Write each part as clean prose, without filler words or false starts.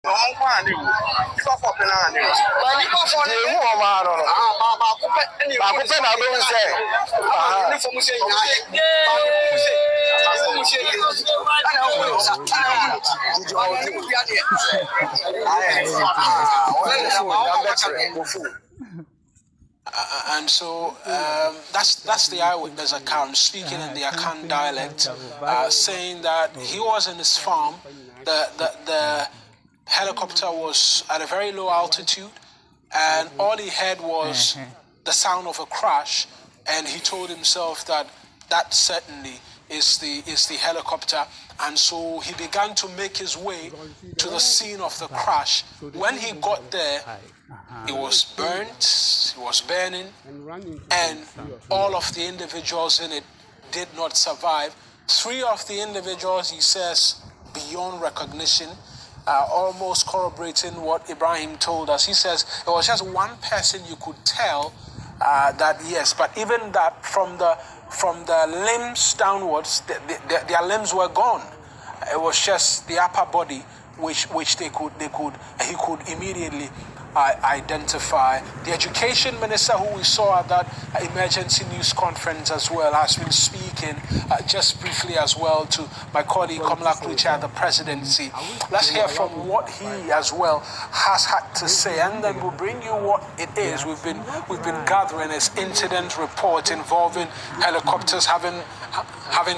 No one can do. If I pop in on you. But you pop on you, man. And so that's the eyewitness account, speaking in the Akan dialect, saying that he was in his farm. The helicopter was at a very low altitude, and all he heard was the sound of a crash, and he told himself that certainly is the helicopter. And so he began to make his way to the scene of the crash. When he got there, it was burnt, it was burning, and all of the individuals in it did not survive. 3 of the individuals, he says, beyond recognition, almost corroborating what Ibrahim told us. He says it was just one person you could tell that yes, but even that from the limbs downwards, their limbs were gone. It was just the upper body which he could immediately identify. The education minister, who we saw at that emergency news conference as well, has been speaking just briefly as well to my colleague Kamala Klucha at the presidency. Let's hear from what he as well has had to say, and then we'll bring you what it is we've been gathering as incident report involving helicopters having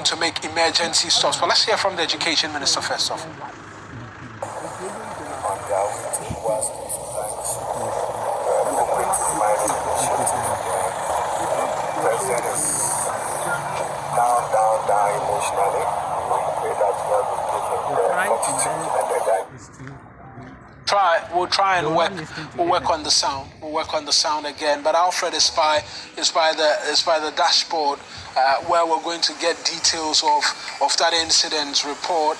to make emergency stops. But let's hear from the education minister first off. Down emotionally. We'll try and work on the sound. We'll work on the sound again. But Alfred is by the dashboard where we're going to get details of that incident report,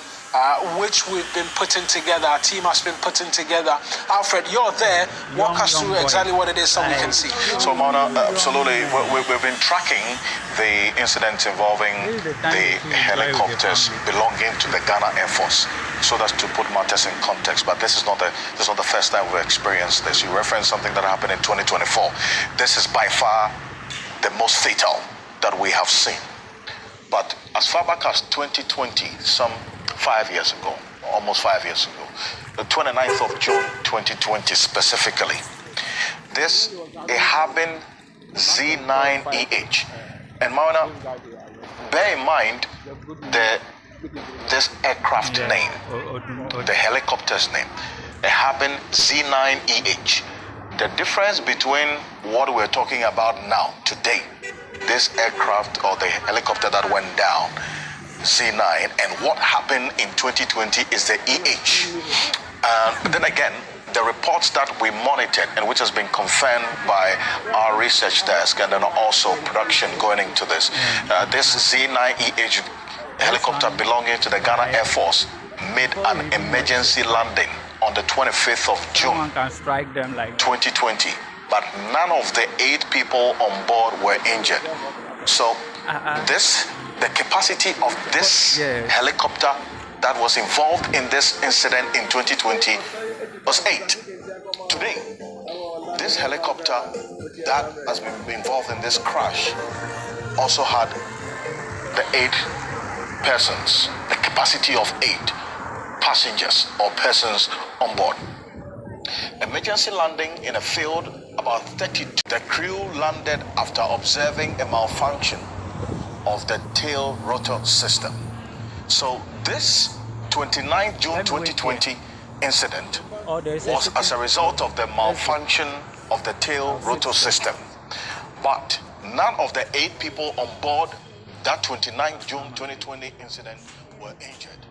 which we've been putting together. Our team has been putting together. Alfred, you're there. Walk us through exactly what it is so we can see. So, Mona, absolutely. We've been tracking the incident involving the helicopters belonging to the Ghana Air Force. So that's to put matters in context. But this is not the first time we've experienced this. You referenced something that happened in 2024. This is by far the most fatal that we have seen. But as far back as 2020, some 5 years ago, almost 5 years ago, the 29th of June 2020 specifically, this Ahabin Z9EH. And Mauna, bear in mind this aircraft name, the helicopter's name, Ahabin Z9EH. The difference between what we're talking about now, today, this aircraft or the helicopter that went down, Z9, and what happened in 2020 is the EH. But then again, the reports that we monitored and which has been confirmed by our research desk and then also production going into this, this Z9EH helicopter belonging to the Ghana Air Force made an emergency landing on the 25th of June 2020. But none of the 8 people on board were injured. So the capacity of this helicopter that was involved in this incident in 2020 was 8. Today, this helicopter that has been involved in this crash also had the 8 persons, the capacity of 8 passengers or persons on board. Emergency landing in a field about 32. The crew landed after observing a malfunction of the tail rotor system. So this 29th June 2020 incident was as a result of the malfunction of the tail rotor system. But none of the 8 people on board that 29th June 2020 incident were injured.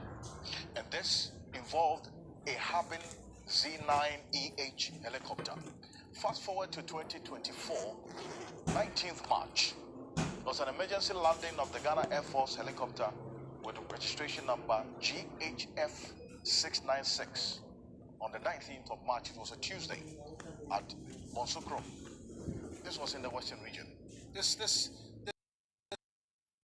And this involved a Habin Z9EH helicopter. Fast forward to 2024, 19th March, there was an emergency landing of the Ghana Air Force helicopter with registration number GHF 696 on the 19th of March. It was a Tuesday at Bonsokro. This was in the Western region. This